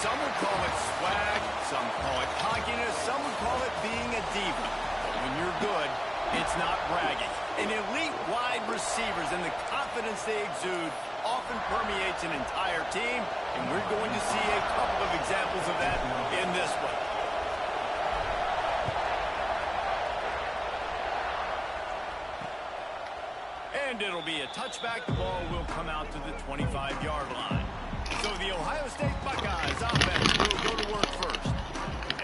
Some would call it swag, some call it cockiness, some would call it being a diva. But when you're good, it's not bragging. And elite wide receivers and the confidence they exude often permeates an entire team, and we're going to see a couple of examples of that in this one. And it'll be a touchback. The ball will come out to the 25-yard line. So the Ohio State Buckeyes offense will go to work first.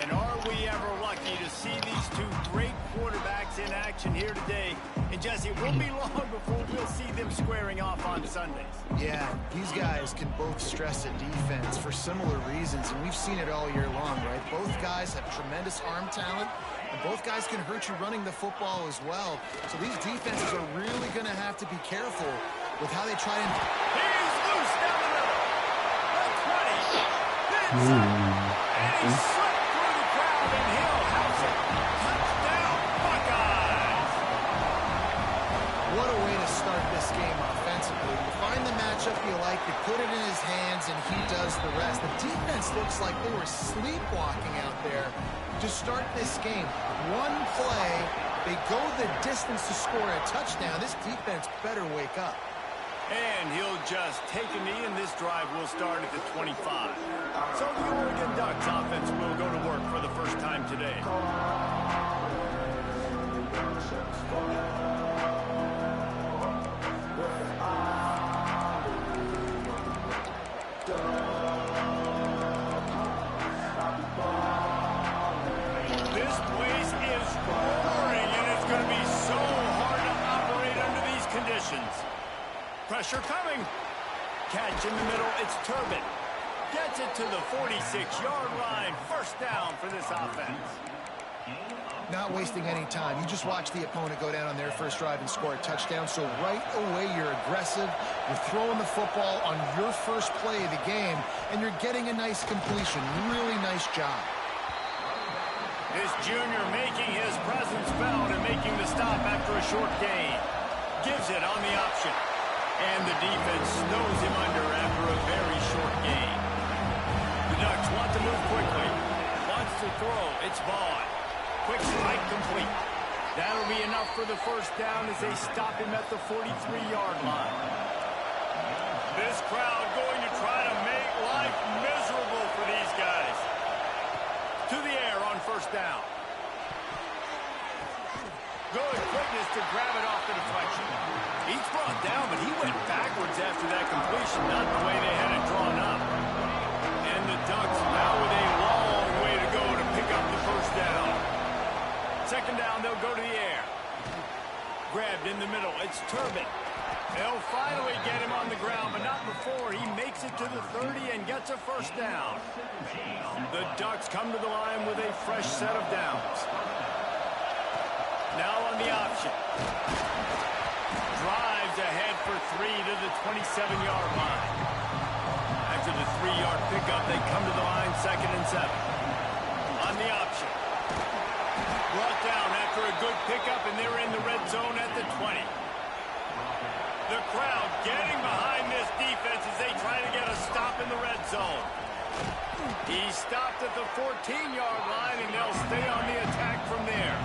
And are we ever lucky to see these two great quarterbacks in action here today? And Jesse, it won't be long before we'll see them squaring off on Sundays. Yeah, these guys can both stress a defense for similar reasons, and we've seen it all year long, right? Both guys have tremendous arm talent, and both guys can hurt you running the football as well. So these defenses are really going to have to be careful with how they try and... He's loose down the middle. The 20. And he slipped through the crowd, and he'll house it. Touchdown, Buckeyes. What a way to start this game offensively. You find the matchup you like, you put it in his hands, and he does the rest. The defense looks like they were sleepwalking out there to start this game. One play, they go the distance to score a touchdown. This defense better wake up. And he'll just take a knee, and this drive will start at the 25. So the Oregon Ducks offense will go to work for the first time today. This place is roaring, and it's going to be so hard to operate under these conditions. Pressure coming. Catch in the middle. It's Turbin. Gets it to the 46-yard line. First down for this offense. Not wasting any time. You just watch the opponent go down on their first drive and score a touchdown. So right away, you're aggressive. You're throwing the football on your first play of the game, and you're getting a nice completion. Really nice job. This junior making his presence felt and making the stop after a short gain. Gives it on the option. And the defense snows him under after a very short gain. The Ducks want to move quickly. Wants to throw. It's Vaughn. Quick strike complete. That'll be enough for the first down as they stop him at the 43-yard line. This crowd going to try to make life miserable for these guys. To the air on first down. Good quickness to grab it off the deflection. He's brought down, but he went backwards after that completion, not the way they had it drawn up. And the Ducks now with a long way to go to pick up the first down. Second down, they'll go to the air. Grabbed in the middle. It's Turbin. They'll finally get him on the ground, but not before he makes it to the 30 and gets a first down. The Ducks come to the line with a fresh set of downs. Now on the option. Drives ahead for 3 to the 27-yard line. After the 3-yard pickup, they come to the line 2nd and 7. On the option. Brought down after a good pickup, and they're in the red zone at the 20. The crowd getting behind this defense as they try to get a stop in the red zone. He stopped at the 14-yard line, and they'll stay on the attack from there.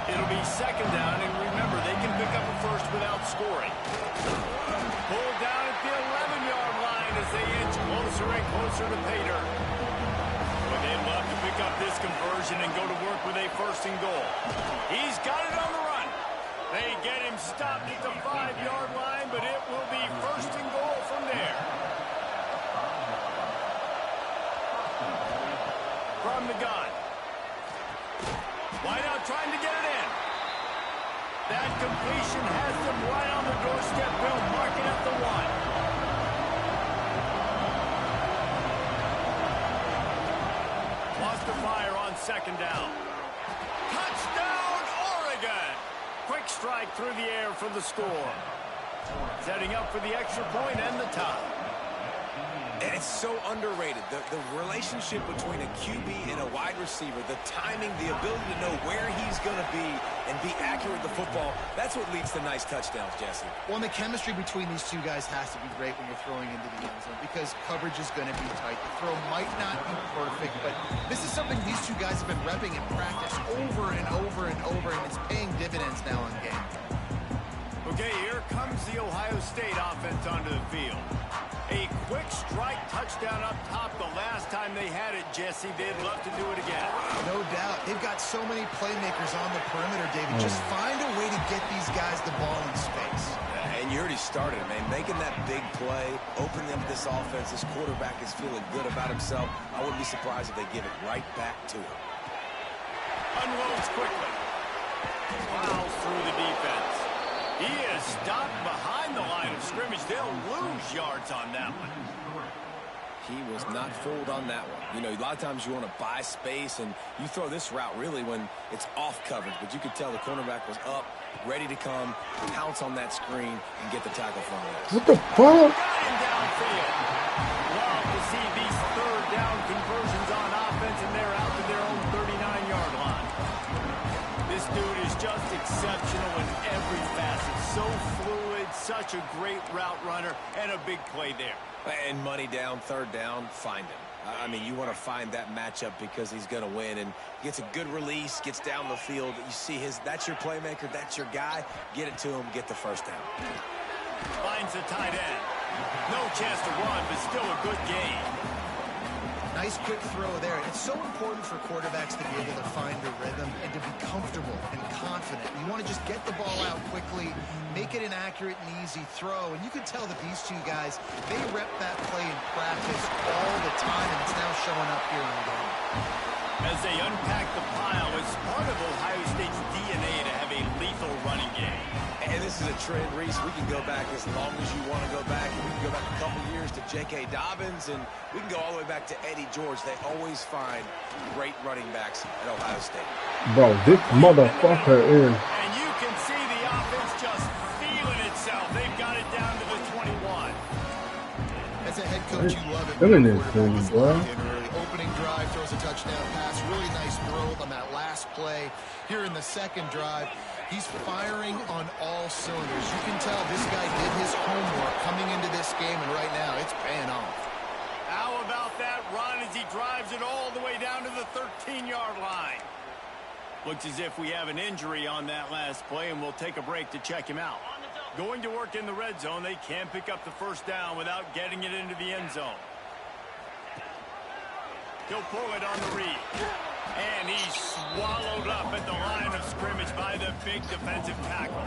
It'll be second down, and remember, they can pick up a first without scoring. Pulled down at the 11-yard line as they inch closer and closer to pay dirt. But they'd love to pick up this conversion and go to work with a first and goal. He's got it on the run. They get him stopped at the 5-yard line, but it will be first and goal from there. From the gun. Wide out trying to get it in. That completion has them right on the doorstep. They'll mark it at the 1. left to fire on second down. Touchdown, Oregon! Quick strike through the air for the score. Setting up for the extra point and the tie. And it's so underrated. The relationship between a QB and a wide receiver, the timing, the ability to know where he's going to be and be accurate with the football, that's what leads to nice touchdowns, Jesse. Well, and the chemistry between these two guys has to be great when you're throwing into the end zone because coverage is going to be tight. The throw might not be perfect, but this is something these two guys have been repping in practice over and over and over, and it's paying dividends now in game. Okay, here comes the Ohio State offense onto the field. A quick strike touchdown up top the last time they had it, Jesse. They'd love to do it again. No doubt. They've got so many playmakers on the perimeter, David. Just find a way to get these guys the ball in space. And you already started, man. Making that big play, opening up this offense. This quarterback is feeling good about himself. I wouldn't be surprised if they give it right back to him. Unloads quickly. Plows through the defense. He is stopped behind the line of scrimmage. They'll lose yards on that one. He was not fooled on that one. You know, a lot of times you want to buy space, and you throw this route really when it's off coverage. But you could tell the cornerback was up, ready to come, pounce on that screen, and get the tackle from it. What the fuck? Got him downfield. Love to see these third down conversions on offense, and they're out to their own 39-yard line. This dude is just exceptional in every facet. So fluid, such a great route runner, and a big play there. And money down, third down, find him. I mean, you want to find that matchup because he's going to win, and gets a good release, gets down the field. You see that's your playmaker, that's your guy. Get it to him, get the first down. Finds the tight end. No chance to run, but still a good gain. Nice quick throw there. It's so important for quarterbacks to be able to find a rhythm and to be comfortable and confident. You want to just get the ball out quickly, make it an accurate and easy throw. And you can tell that these two guys, they rep that play in practice all the time, and it's now showing up here in the game. As they unpack the pile, it's part of Ohio State's DNA to have a lethal running game. And this is a trend, Reese. We can go back as long as you want to go back. And we can go back a couple years to J.K. Dobbins, and we can go all the way back to Eddie George. They always find great running backs at Ohio State. Bro, this motherfucker is... And you can see the offense just feeling itself. They've got it down to the 21. As a head coach, you love it. Feeling this thing, bro. Opening drive, throws a touchdown pass. Really nice throw on that last play. Here in the second drive, he's firing on all cylinders. You can tell this guy did his homework coming into this game, and right now it's paying off. How about that run as he drives it all the way down to the 13-yard line? Looks as if we have an injury on that last play, and we'll take a break to check him out. Going to work in the red zone, they can't pick up the first down without getting it into the end zone. He'll pull it on the read. And he's swallowed up at the line of scrimmage by the big defensive tackle.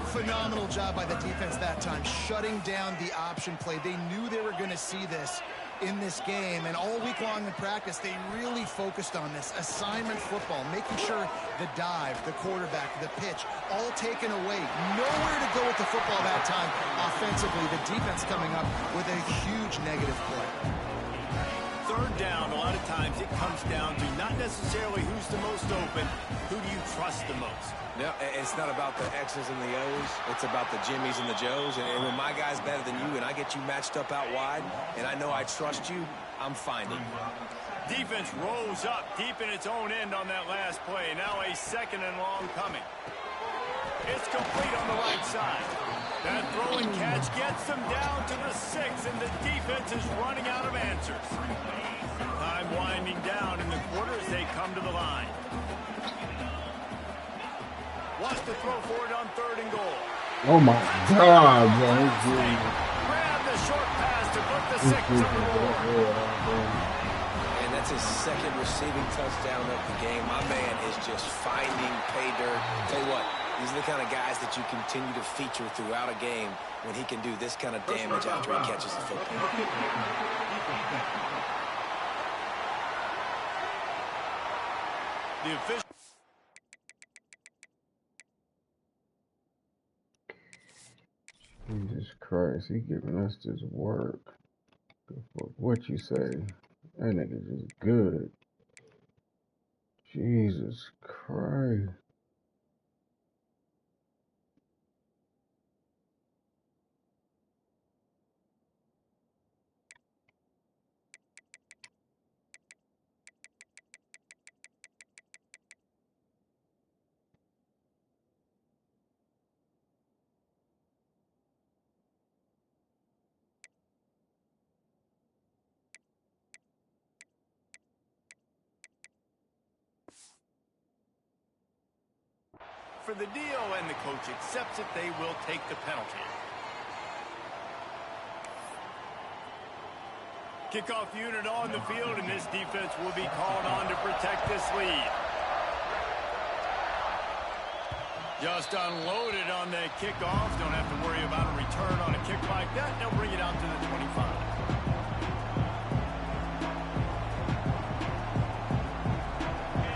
Phenomenal job by the defense that time, shutting down the option play. They knew they were going to see this in this game, and all week long in practice, they really focused on this assignment football, making sure the dive, the quarterback, the pitch, all taken away. Nowhere to go with the football that time offensively. The defense coming up with a huge negative play. Third down, a lot of times it comes down to not necessarily who's the most open, who do you trust the most? No, it's not about the X's and the O's. It's about the Jimmies and the Joes. And when my guy's better than you and I get you matched up out wide and I know I trust you, I'm finding you. Defense rose up deep in its own end on that last play. Now a second and long coming. It's complete on the right side. That throw and catch gets them down to the 6, and the defense is running out of answers. Time winding down in the quarter as they come to the line. Wants to throw for it on third and goal. Oh my God, bro. Grab the short pass to put the 6 on the board. And that's his second receiving touchdown of the game. My man is just finding pay dirt. Tell you what, these are the kind of guys that you continue to feature throughout a game when he can do this kind of damage after he catches the football. The official. Jesus Christ, he giving us this work. What you say? That nigga's just good. Jesus Christ. For the deal, and the coach accepts it, they will take the penalty. Kickoff unit on the field, and this defense will be called on to protect this lead. Just unloaded on that kickoff. Don't have to worry about a return on a kick like that. They'll bring it out to the 25.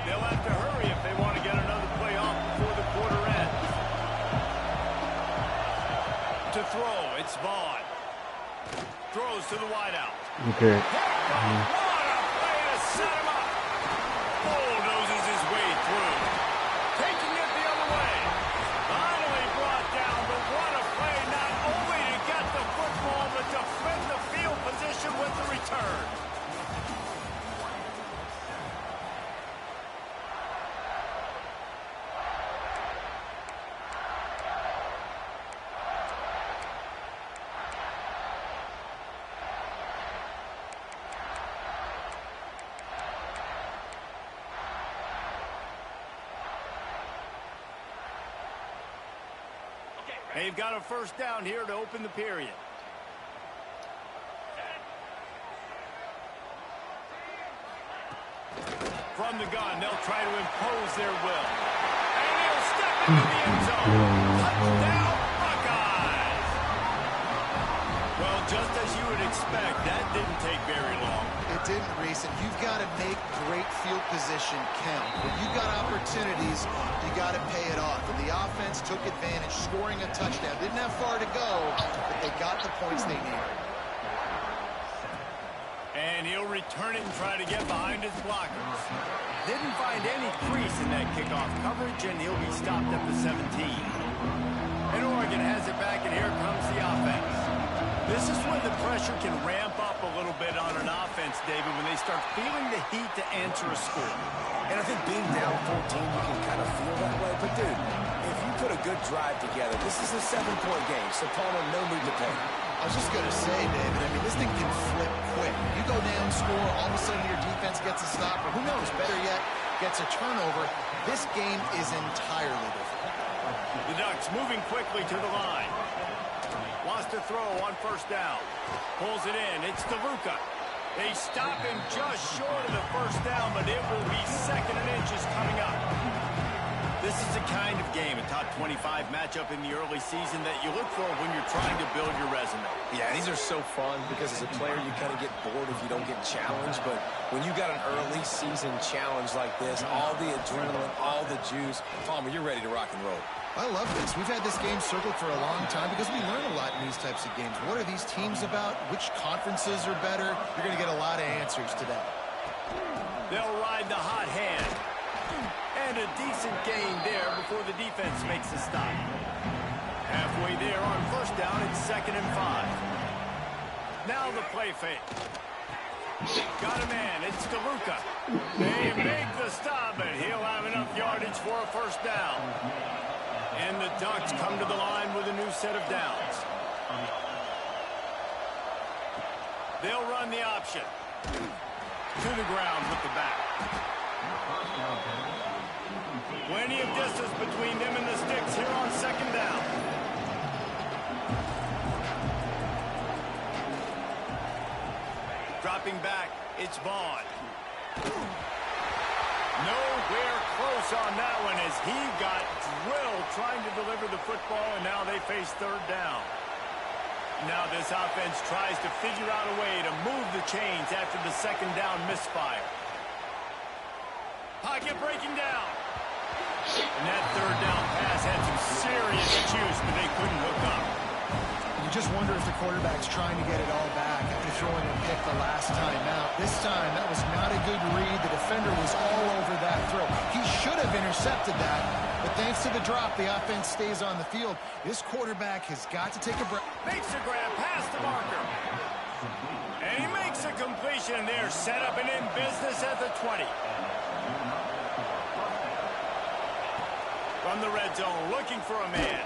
They'll have to hurry if they want to get another play off before the quarter ends. To throw, it's Vaughn. Throws to the wideout. Okay. What a play to set him up. Bulldozes his way through. Taking it the other way. Finally brought down, but what a play not only to get the football, but to flip the field position with the return. They've got a first down here to open the period. From the gun, they'll try to impose their will. And he'll step into the end zone. Touchdown, Buckeyes! Well, just as you would expect, that didn't take very long. It didn't, Reese, and you've got to make great field position count. When you've got opportunities, you got to pay it off. And the offense took advantage, scoring a touchdown. Didn't have far to go, but they got the points they needed. And he'll return it and try to get behind his blockers. Didn't find any crease in that kickoff coverage, and he'll be stopped at the 17. And Oregon has it back, and here comes the offense. This is when the pressure can ramp up a little bit on an offense, David, when they start feeling the heat to answer a score. And I think being down 14, you can kind of feel that way. But, dude, if you put a good drive together, this is a 7-point game, so Palmer, no need to panic. I was just going to say, David, I mean, this thing can flip quick. You go down, score, all of a sudden your defense gets a stop, or who knows, better yet, gets a turnover. This game is entirely different. The Ducks moving quickly to the line. Wants to throw on first down. Pulls it in. It's DeLuca. They stop him just short of the first down, but it will be second and inches coming up. This is the kind of game, a top 25 matchup in the early season, that you look for when you're trying to build your resume. Yeah, these are so fun because as a player, you kind of get bored if you don't get challenged. But when you got an early season challenge like this, all the adrenaline, all the juice, Palmer, you're ready to rock and roll. I love this. We've had this game circled for a long time because we learn a lot in these types of games. What are these teams about? Which conferences are better? You're going to get a lot of answers today. They'll ride the hot hand. And a decent gain there before the defense makes a stop. Halfway there on first down, it's 2nd and 5. Now the play fake. Got a man, it's DeLuca. They make the stop, and he'll have enough yardage for a first down. And the Ducks come to the line with a new set of downs. They'll run the option. To the ground with the back. Plenty of distance between them and the sticks here on 2nd down. Dropping back, it's Vaughn. Nowhere close on that one as he got drilled trying to deliver the football, and now they face 3rd down. Now this offense tries to figure out a way to move the chains after the 2nd down misfire. Pocket breaking down. And that 3rd down pass had some serious juice, but they couldn't hook up. You just wonder if the quarterback's trying to get it all back. If unusual in a pick the last time out. This time, that was not a good read. The defender was all over that throw. He should have intercepted that, but thanks to the drop, the offense stays on the field. This quarterback has got to take a breath. Makes a grab past the marker. And he makes a completion there. Set up and in business at the 20. From the red zone, looking for a man.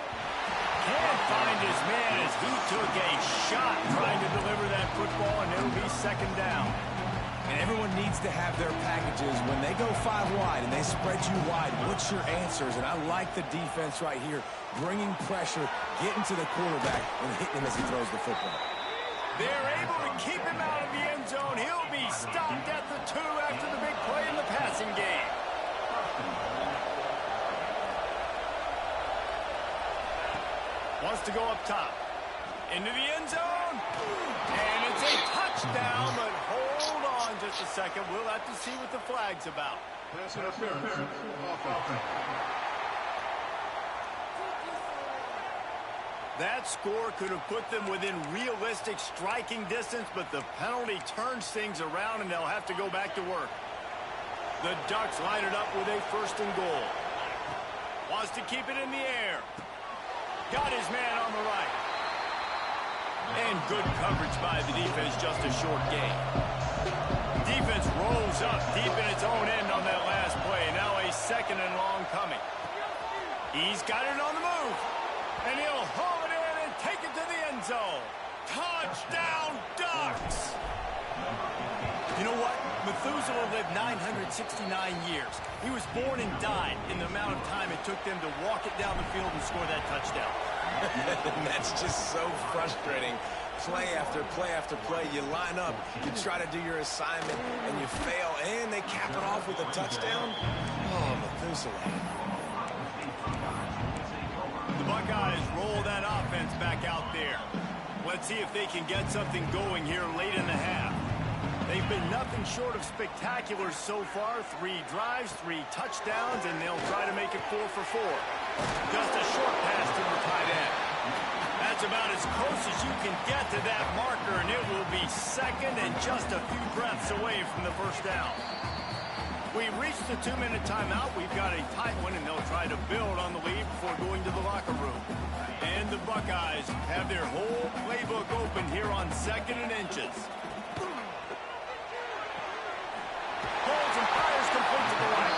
Can't find his man as he took a shot trying to deliver that football, and it'll be second down. And everyone needs to have their packages. When they go 5 wide and they spread you wide, what's your answers? And I like the defense right here, bringing pressure, getting to the quarterback, and hitting him as he throws the football. They're able to keep him out of the end zone. He'll be stopped at the 2 after the big play in the passing game. Wants to go up top. Into the end zone. And it's a touchdown, but hold on just a second. We'll have to see what the flag's about. That score could have put them within realistic striking distance, but the penalty turns things around, and they'll have to go back to work. The Ducks line it up with a 1st and goal. Wants to keep it in the air. Got his man on the right. And good coverage by the defense, just a short gain. Defense rolls up deep in its own end on that last play. Now a 2nd and long coming. He's got it on the move. And he'll haul it in and take it to the end zone. Touchdown, Ducks! You know what? Methuselah lived 969 years. He was born and died in the amount of time it took them to walk it down the field and score that touchdown. That's just so frustrating. Play after play after play. You line up, you try to do your assignment, and you fail, and they cap it off with a touchdown. Oh, Methuselah. The Buckeyes roll that offense back out there. Let's see if they can get something going here late in the half. They've been nothing short of spectacular so far. 3 drives, 3 touchdowns, and they'll try to make it 4 for 4. Just a short pass to the tight end. That's about as close as you can get to that marker, and it will be 2nd and just a few breaths away from the 1st down. We reached the 2-minute timeout. We've got a tight one, and they'll try to build on the lead before going to the locker room. And the Buckeyes have their whole playbook open here on 2nd and inches. Holds and fires complete to the right.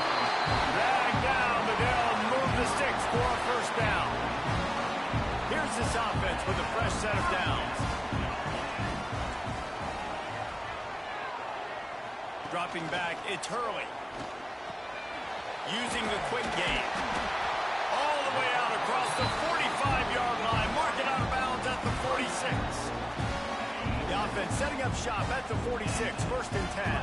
Dragged down, but they'll move the sticks for a 1st down. Here's this offense with a fresh set of downs. Dropping back, it's Hurley. Using the quick game. All the way out across the 45-yard line. Mark it out of bounds at the 46. The offense setting up shop at the 46, 1st and 10.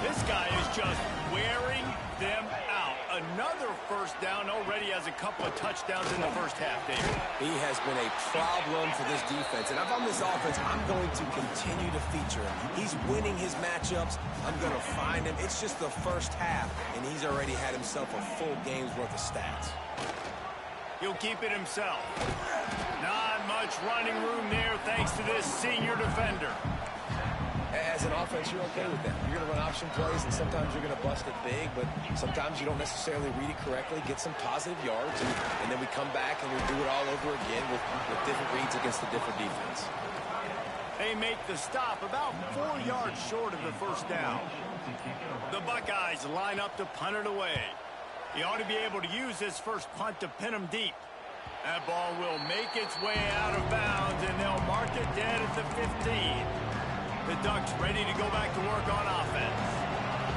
This guy is just wearing them out. Another 1st down, already has a couple of touchdowns in the 1st half, David. He has been a problem for this defense. And if I'm this offense, I'm going to continue to feature him. He's winning his matchups. I'm going to find him. It's just the 1st half, and he's already had himself a full game's worth of stats. He'll keep it himself. Not much running room there thanks to this senior defender. As an offense, you're okay with that. You're going to run option plays, and sometimes you're going to bust it big, but sometimes you don't necessarily read it correctly, get some positive yards, and then we come back and we do it all over again with different reads against the different defense. They make the stop about 4 yards short of the 1st down. The Buckeyes line up to punt it away. He ought to be able to use his first punt to pin him deep. That ball will make its way out of bounds, and they'll mark it dead at the 15. The Ducks ready to go back to work on offense.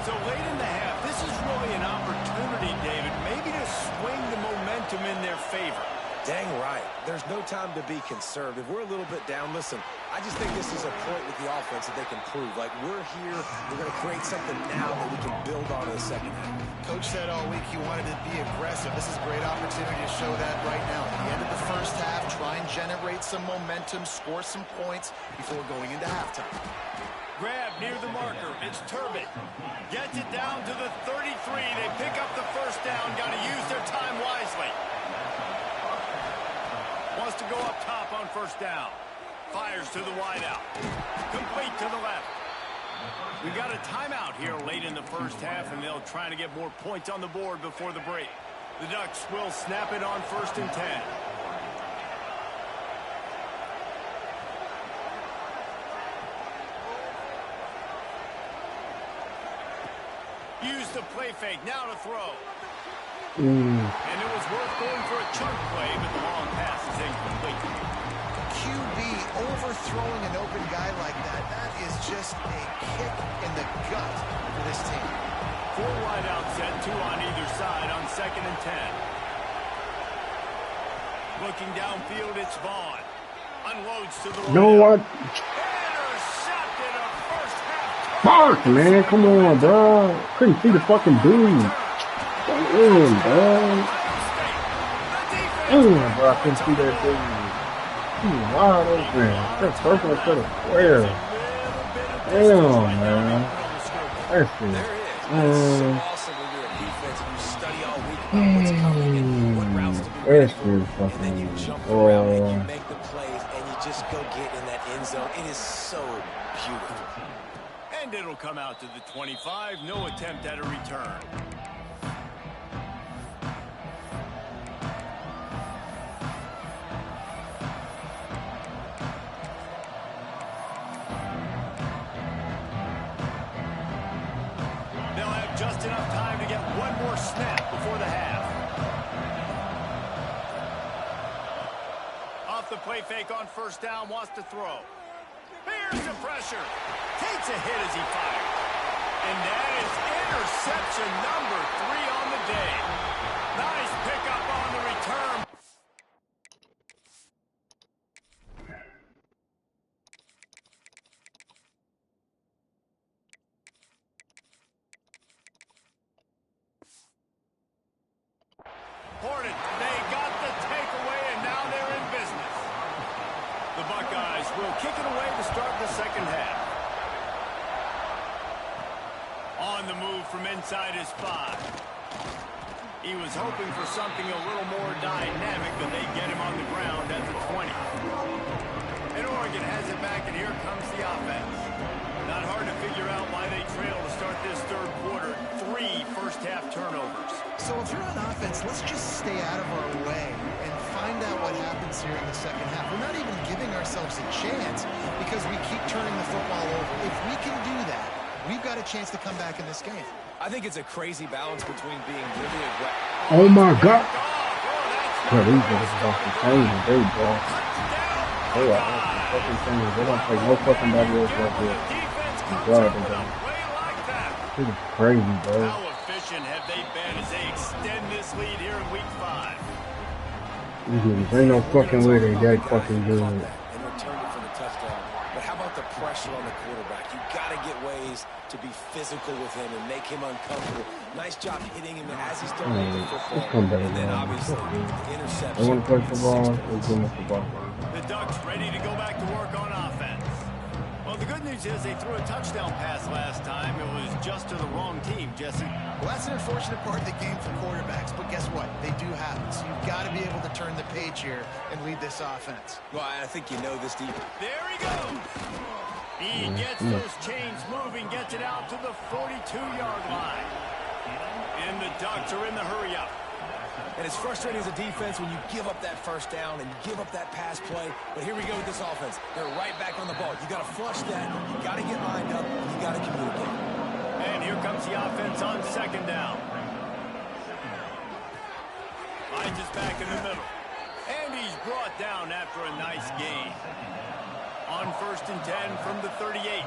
So late in the half, this is really an opportunity, David, maybe to swing the momentum in their favor. Dang right. There's no time to be conservative. We're a little bit down. Listen, I just think this is a point with the offense that they can prove. Like, we're here, we're going to create something now that we can build on in the 2nd half. Coach said all week he wanted to be aggressive. This is a great opportunity to show that right now. At the end of the 1st half, try and generate some momentum, score some points before going into halftime. Grab near the marker. It's Turbin. Gets it down to the 33. They pick up the 1st down. Got to use their time wisely. Wants to go up top on 1st down. Fires to the wideout. Complete to the left. We got a timeout here late in the first half, and they'll try to get more points on the board before the break. The Ducks will snap it on 1st and 10. Use the play fake, now to throw. And it was worth going for a chunk play, but the long pass is incomplete. QB overthrowing an open guy like that, that is just a kick in the gut for this team. 4 wide out set, 2 on either side on 2nd and 10. Looking downfield, it's Vaughn. Unloads to the You know what? Intercepted a first half. Fuck, man. Come on, bro. Couldn't see the fucking dude. Damn, bro. Damn, bro. I couldn't see that dude. Wide open. That's circle instead of square. Damn, man. That's it. Awesome when you're a defense and you study all week about what's coming and what routes to be ready for. And then you jump around and you make the plays and you just go get in that end zone. It is so beautiful. And it'll come out to the 25. No attempt at a return. They'll have just enough time to get one more snap before the half. Off the play fake on 1st down, wants to throw. Here's the pressure. Takes a hit as he fires. And that is interception number 3 on the day. Nice pickup on the return. Hornet, they got the takeaway, and now they're in business. The Buckeyes will kick it away to start the second half. On the move from inside his 5. He was hoping for something a little more dynamic, but they get him on the ground at the 20. And Oregon has it back, and here comes the offense. Not hard to figure out why they trail to start this third quarter. 3 first-half turnovers. So if you're on offense, let's just stay out of our way and find out what happens here in the second half. We're not even giving ourselves a chance because we keep turning the football over. If we can do that, we've got a chance to come back in this game. I think it's a crazy balance between being really aggressive. Oh, my God. Bro, these guys are fucking crazy. They, bro. They are fucking crazy. They don't play no fucking body else like this. God, they don't. This is crazy, bro. How efficient have they been as they extend this lead here in week 5? Ain't no fucking way they that fucking good. And returned it for the touchdown. But how about the pressure on the quarterback? You got to get ways to be physical with him and make him uncomfortable. Nice job hitting him as he's throwing the football. And then obviously the interception. They want to play football. They do football. The Ducks ready to go back to work on offense. Well, the good news is they threw a touchdown pass last time. It was just to the wrong team, Jesse. Well, that's an unfortunate part of the game for quarterbacks, but guess what? They do happen. So you've got to be able to turn the page here and lead this offense. Well, I think you know this deep. There he goes. He gets those chains moving, gets it out to the 42-yard line. And the Ducks are in the hurry-up. And it's frustrating as a defense when you give up that first down and you give up that pass play. But here we go with this offense. They're right back on the ball. You got to flush that. You got to get lined up. You got to communicate. And here comes the offense on 2nd down. Hines is back in the middle. And he's brought down after a nice gain. On 1st and 10 from the 38.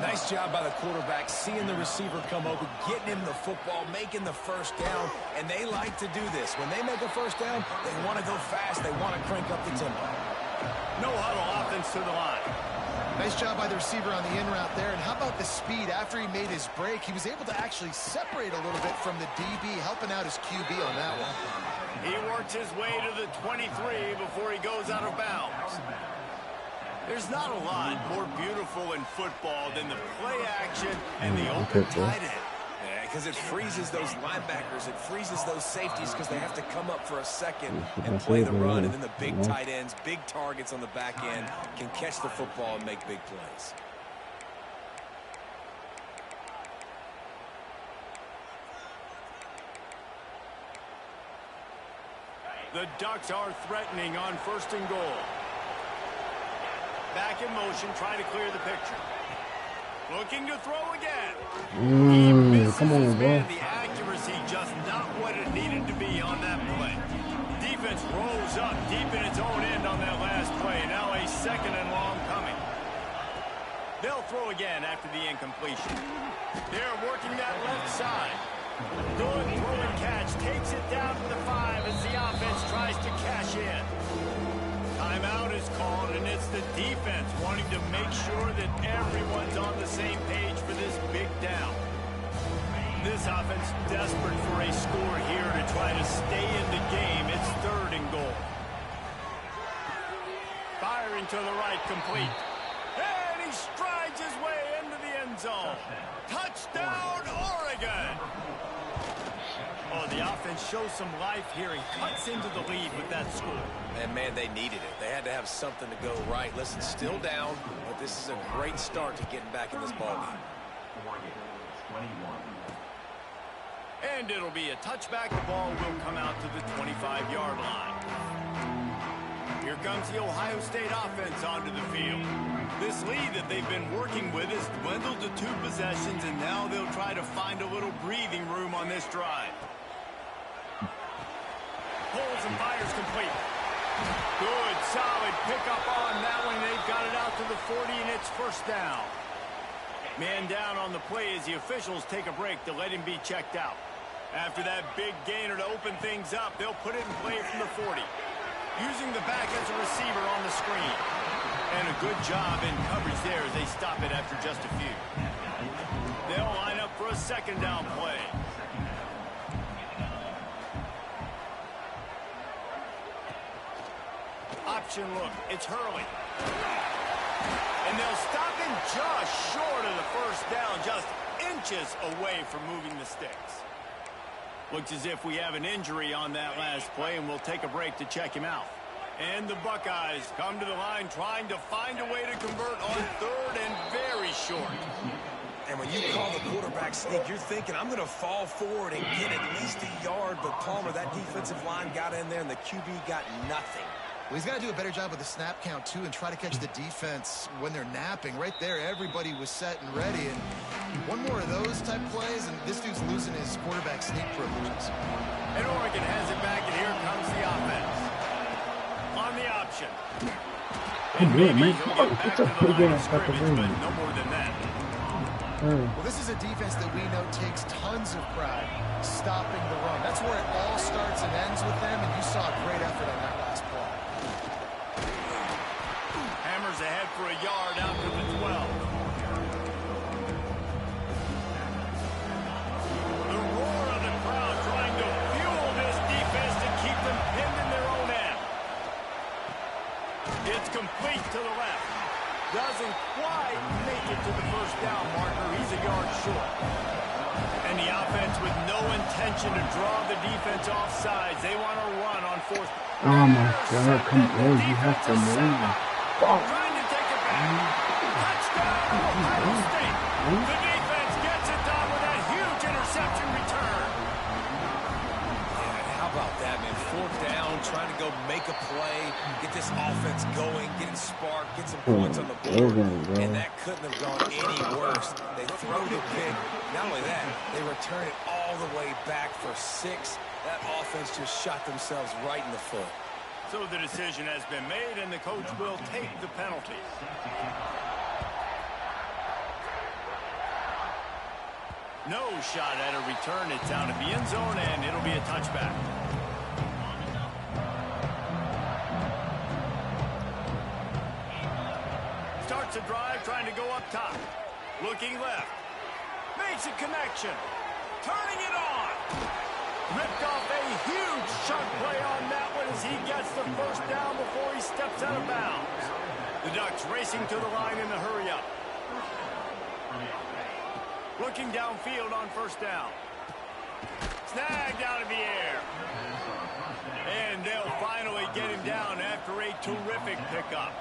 Nice job by the quarterback, seeing the receiver come open, getting him the football, making the first down, and they like to do this. When they make a first down, they want to go fast. They want to crank up the tempo. No huddle offense to the line. Nice job by the receiver on the in route there. And how about the speed after he made his break? He was able to actually separate a little bit from the DB, helping out his QB on that one. He works his way to the 23 before he goes out of bounds. There's not a lot more beautiful in football than the play action and the open tight end. Yeah, because it freezes those linebackers. It freezes those safeties because they have to come up for a second and play the run. And then the big tight ends, big targets on the back end can catch the football and make big plays. The Ducks are threatening on 1st and goal. Back in motion, trying to clear the picture. Looking to throw again. He misses come on, his bro. man. The accuracy just not what it needed to be on that play. Defense rolls up deep in its own end on that last play. Now a 2nd and long coming. They'll throw again after the incompletion. They're working that left side. Good throw and catch. Takes it down to the 5 as the offense tries to cash in. Timeout is called, and it's the defense wanting to make sure that everyone's on the same page for this big down. This offense desperate for a score here to try to stay in the game. It's 3rd and goal. Firing to the right, complete. And he strides his way into the end zone. Touchdown, Oregon! Oh, the offense shows some life here and cuts into the lead with that score. And, man, they needed it. They had to have something to go right. Listen, still down, but this is a great start to getting back in this ballgame. And it'll be a touchback. The ball will come out to the 25-yard line. Here comes the Ohio State offense onto the field. This lead that they've been working with has dwindled to 2 possessions, and now they'll try to find a little breathing room on this drive. Pulls and fires complete. Good, solid pickup on that one. They've got it out to the 40, and it's 1st down. Man down on the play as the officials take a break to let him be checked out. After that big gainer to open things up, they'll put it in play from the 40. Using the back as a receiver on the screen. And a good job in coverage there as they stop it after just a few. They'll line up for a 2nd down play. Option look, it's Hurley. And they'll stop him just short of the 1st down, just inches away from moving the sticks. Looks as if we have an injury on that last play, and we'll take a break to check him out. And the Buckeyes come to the line trying to find a way to convert on 3rd and very short. And when you call the quarterback sneak, you're thinking, I'm going to fall forward and get at least a yard. But, Palmer, that defensive line got in there, and the QB got nothing. Well, he's got to do a better job with the snap count, too, and try to catch the defense when they're napping. Right there, everybody was set and ready. And one more of those type plays, and this dude's losing his quarterback sneak privileges. And Oregon has it back, and here comes the offense. On the option. Good, man. It's a pretty good But no more than that. Well, this is a defense that we know takes tons of pride stopping the run. That's where it all starts and ends with them, and you saw a great effort on that last play. Hammers ahead for a yard out to the 12. The roar of the crowd trying to fuel this defense to keep them pinned in their own end. It's complete to the left. Doesn't quite make it to the 1st down marker. He's a yard short. And the offense with no intention to draw the defense off sides. They want to run on 4th. Oh my God, come on, you have to move. Trying to take it back. Touchdown, Ohio State. The defense gets it done with that huge interception return. Yeah, how about that, man? 4th down, trying to go make a play, get this offense going, get it sparked, get some points on the board. And that couldn't have gone any worse. They throw the pick. Not only that, they return it all the way back for 6. That offense just shot themselves right in the foot. So the decision has been made, and the coach will take the penalty. No shot at a return. It's out of the end zone, and it'll be a touchback. Starts a drive, trying to go up top. Looking left. Makes a connection. Turning it on. Ripped off a huge chunk play on that one as he gets the 1st down before he steps out of bounds. The Ducks racing to the line in the hurry up. Looking downfield on first down. Snagged out of the air. And they'll finally get him down after a terrific pickup.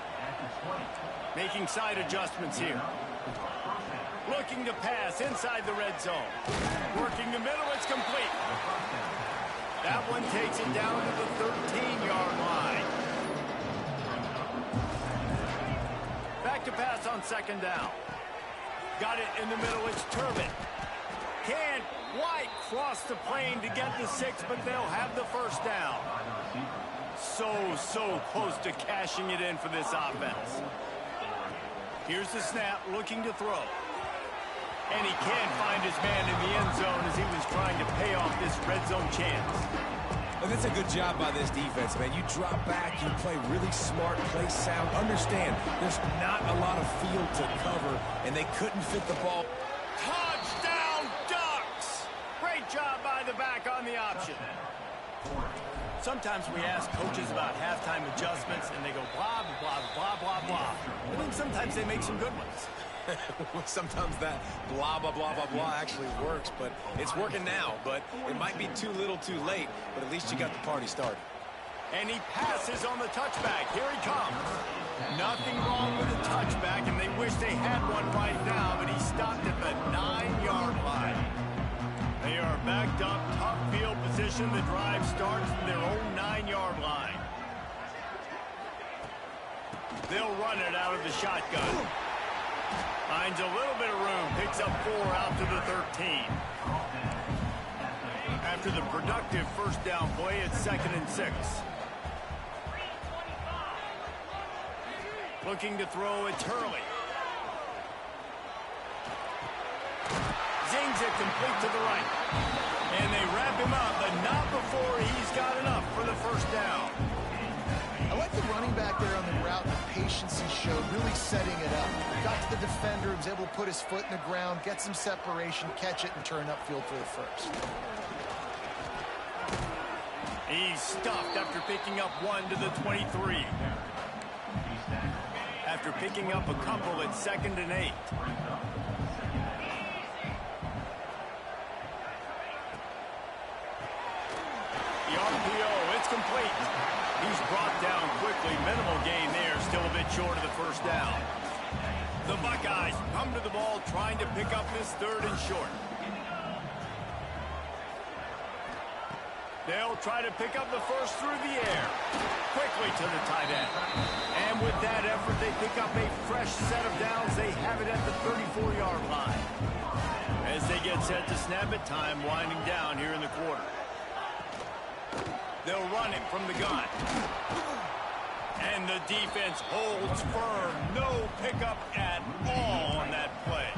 Making side adjustments here. Looking to pass inside the red zone. Working the middle, it's complete. That one takes it down to the 13-yard line. Back to pass on second down. Got it in the middle, it's Turbin. Can't quite cross the plane to get the 6, but they'll have the first down. So close to cashing it in for this offense. Here's the snap, looking to throw. And he can't find his man in the end zone as he was trying to pay off this red zone chance. And that's a good job by this defense, man. You drop back, you play really smart, play sound. Understand, there's not a lot of field to cover, and they couldn't fit the ball. Touchdown, Ducks! Great job by the back on the option. Sometimes we ask coaches about halftime adjustments, and they go blah, blah, blah, blah, blah. And then sometimes they make some good ones. Sometimes that blah, blah, blah, blah, blah actually works, but it's working now. But it might be too little too late, but at least you got the party started. And he passes on the touchback. Here he comes. Nothing wrong with the touchback, and they wish they had one right now, but he stopped at the 9-yard line. They are backed up, tough field position. The drive starts from their own 9-yard line. They'll run it out of the shotgun. Finds a little bit of room, picks up 4 out to the 13. After the productive first down play, it's 2nd and 6. Looking to throw, it's Hurley. Zings it complete to the right. And they wrap him up, but not before he's got enough for the first down. I like the running back there on the route, the patience he showed, really setting it up. Got to the defender, was able to put his foot in the ground, get some separation, catch it, and turn upfield for the first. He's stuffed after picking up 1 to the 23. After picking up a couple, it's 2nd and 8. The RPO, it's complete. He's brought down quickly. Minimal gain there. Still a bit short of the first down. The Buckeyes come to the ball trying to pick up this 3rd and short. They'll try to pick up the first through the air. Quickly to the tight end. And with that effort, they pick up a fresh set of downs. They have it at the 34-yard line. As they get set to snap it, time winding down here in the quarter. They'll run it from the gun. And the defense holds firm. No pickup at all on that play.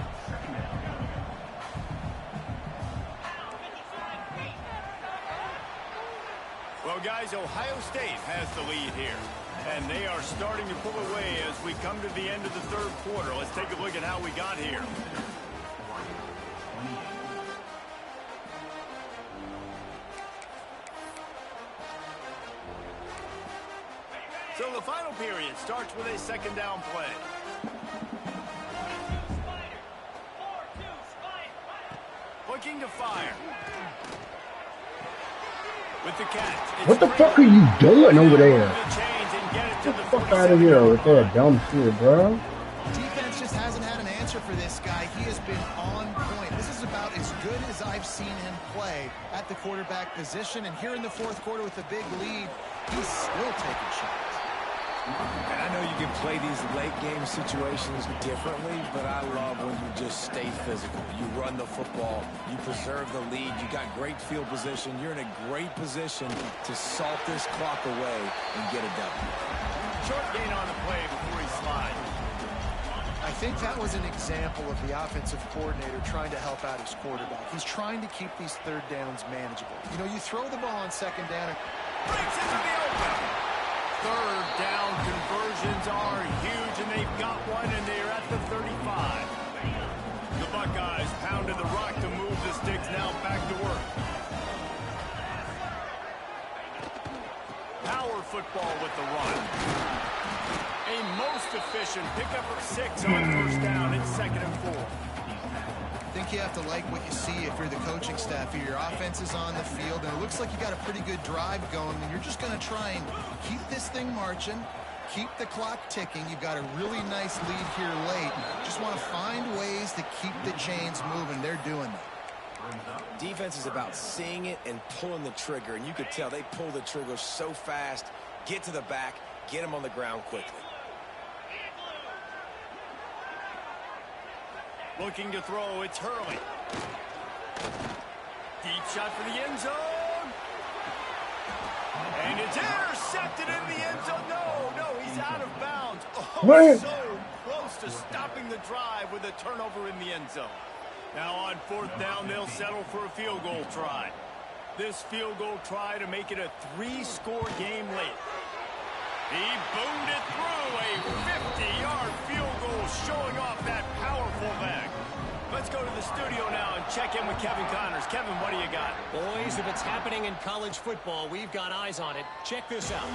Well, guys, Ohio State has the lead here. And they are starting to pull away as we come to the end of the 3rd quarter. Let's take a look at how we got here. So the final period starts with a 2nd down play. Looking to fire. With the catch. What the fuck are you doing over there? Get the fuck out of here with that dumb shit, bro. Defense just hasn't had an answer for this guy. He has been on point. This is about as good as I've seen him play at the quarterback position. And here in the 4th quarter with a big lead, he's still taking shots. And I know you can play these late-game situations differently, but I love when you just stay physical. You run the football. You preserve the lead. You got great field position. You're in a great position to salt this clock away and get a W. Short gain on the play before he slides. I think that was an example of the offensive coordinator trying to help out his quarterback. He's trying to keep these 3rd downs manageable. You know, you throw the ball on 2nd down. Breaks into the open. 3rd down conversions are huge, and they've got one, and they're at the 35. The Buckeyes pounded the rock to move the sticks, now back to work. Power football with the run. A most efficient pickup of 6 on first down. It's 2nd and 4. I think think you have to like what you see if you're the coaching staff here. Your offense is on the field, and it looks like you got a pretty good drive going, and you're just going to try and keep this thing marching, keep the clock ticking. You've got a really nice lead here late. Just want to find ways to keep the chains moving. They're doing that. Defense is about seeing it and pulling the trigger, and you could tell they pull the trigger so fast, get to the back, get them on the ground quickly. Looking to throw, it's Hurley. Deep shot for the end zone. And it's intercepted in the end zone. No, he's out of bounds. Oh, so close to stopping the drive with a turnover in the end zone. Now on 4th down, they'll settle for a field goal try. This field goal try to make it a 3-score game late. He boomed it through a 50-yard field goal, showing off that powerful leg. Let's go to the studio now and check in with Kevin Connors. Kevin, what do you got? Boys, if it's happening in college football, we've got eyes on it. Check this out.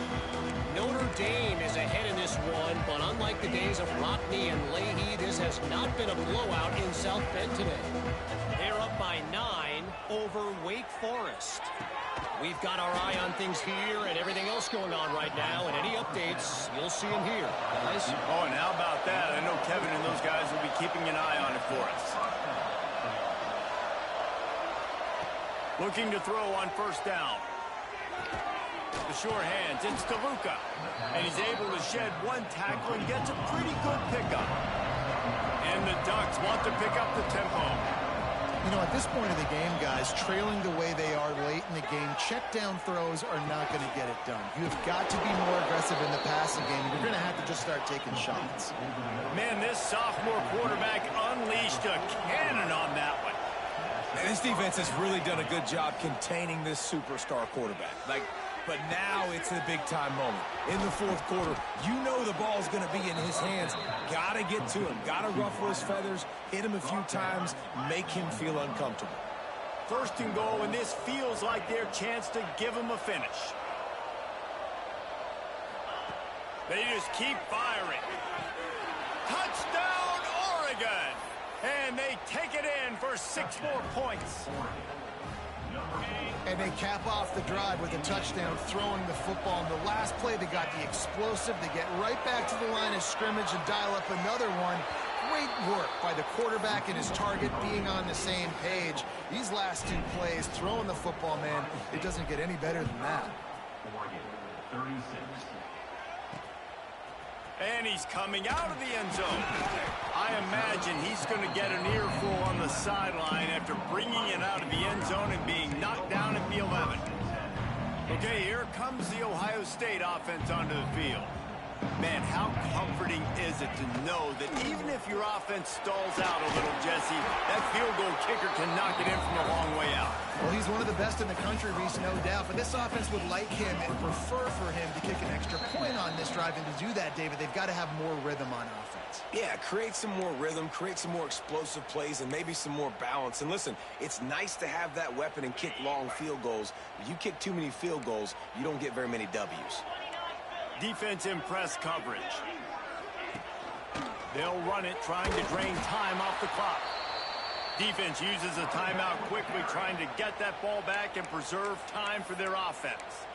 Notre Dame is ahead in this one, but unlike the days of Rodney and Leahy, this has not been a blowout in South Bend today. They're up by 9 over Wake Forest. We've got our eye on things here and everything else going on right now, and any updates, you'll see them here, guys. Oh, and how about that? I know Kevin and those guys will be keeping an eye on it for us. Looking to throw on 1st down. The sure hands, it's DeLuca. And he's able to shed one tackle and gets a pretty good pickup. And the Ducks want to pick up the tempo. You know, at this point of the game, guys, trailing the way they are late in the game, check down throws are not going to get it done. You have got to be more aggressive in the passing game. You're going to have to just start taking shots. Man, this sophomore quarterback unleashed a cannon on that one. And this defense has really done a good job containing this superstar quarterback. But now it's a big-time moment. In the 4th quarter, you know the ball's going to be in his hands. Got to get to him. Got to ruffle his feathers, hit him a few times, make him feel uncomfortable. 1st and goal, and this feels like their chance to give him a finish. They just keep firing. Touchdown, Oregon! And they take it in for 6 more points. And they cap off the drive with a touchdown, throwing the football. In the last play, they got the explosive. They get right back to the line of scrimmage and dial up another one. Great work by the quarterback and his target being on the same page. These last 2 plays, throwing the football, man, it doesn't get any better than that. And he's coming out of the end zone. I imagine he's going to get an earful on the sideline after bringing it out of the end zone and being knocked down at the 11. Okay, here comes the Ohio State offense onto the field. Man, how comforting is it to know that even if your offense stalls out a little, Jesse, that field goal kicker can knock it in from a long way out. Well, he's one of the best in the country, Reese, no doubt. But this offense would like him and prefer for him to kick an extra point on this drive. And to do that, David, they've got to have more rhythm on offense. Yeah, create some more rhythm, create some more explosive plays, and maybe some more balance. And listen, it's nice to have that weapon and kick long field goals. But you kick too many field goals, you don't get very many W's. Defense in press coverage. They'll run it, trying to drain time off the clock. Defense uses a timeout quickly, trying to get that ball back and preserve time for their offense.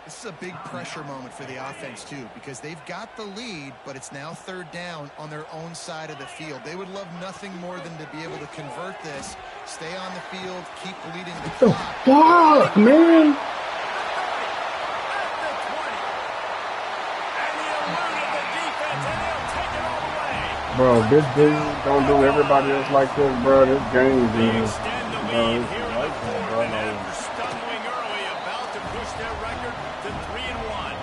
This is a big pressure moment for the offense, too, because they've got the lead, but it's now 3rd down on their own side of the field. They would love nothing more than to be able to convert this, stay on the field, keep leading the clock. Fuck, man! Bro, this dude don't do everybody else like this, bro. This game, dude. Extend the lead here in the 4th, and after stumbling early, about to push their record to 3-1.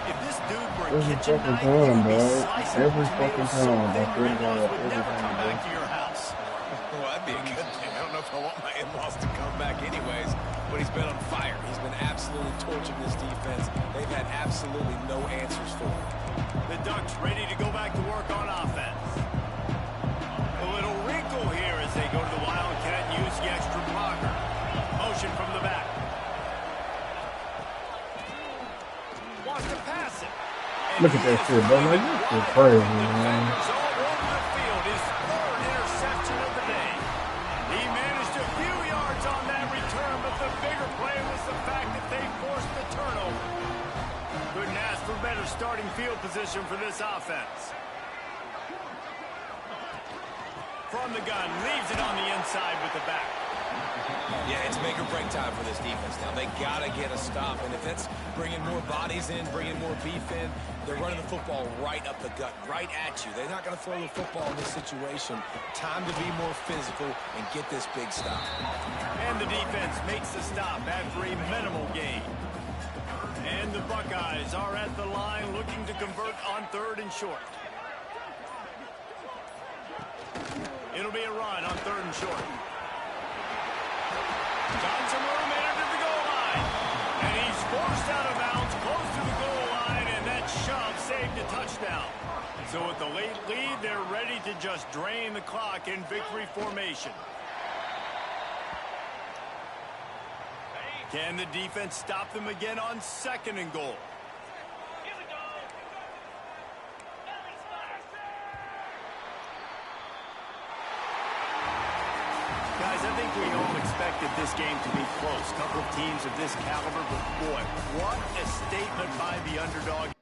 If this dude were a kitchen knife, he would be slicing Every tomatoes fucking so time, thin bro. your in-laws would Every never time, come bro. back to your house. Well, that'd be a good thing. I don't know if I want my in-laws to come back anyways, but he's been on fire. He's been absolutely torching this defense. They've had absolutely no answers for him. The Ducks ready to go back to work on offense. A little wrinkle here as they go to the Wildcat and use the extra blocker. Motion from the back. Wants to pass it. And Look at that shit, bro. Like, this is crazy, man. Defenders all over the field. His 3rd interception of the day. starting field position for this offense. From the gun, leaves it on the inside with the back. Yeah, it's make or break time for this defense now. They got to get a stop, and if that's bringing more bodies in, bringing more beef in, they're running the football right up the gut, right at you. They're not going to throw the football in this situation. Time to be more physical and get this big stop. And the defense makes the stop after a minimal gain. And the Buckeyes are at the line looking to convert on 3rd and short. It'll be a run on 3rd and short. Got some room into the goal line. And he's forced out of bounds close to the goal line, and that shove saved a touchdown. So with the late lead, they're ready to just drain the clock in victory formation. Can the defense stop them again on 2nd and goal? Guys, I think we all expected this game to be close. Couple of teams of this caliber, but boy, what a statement by the underdog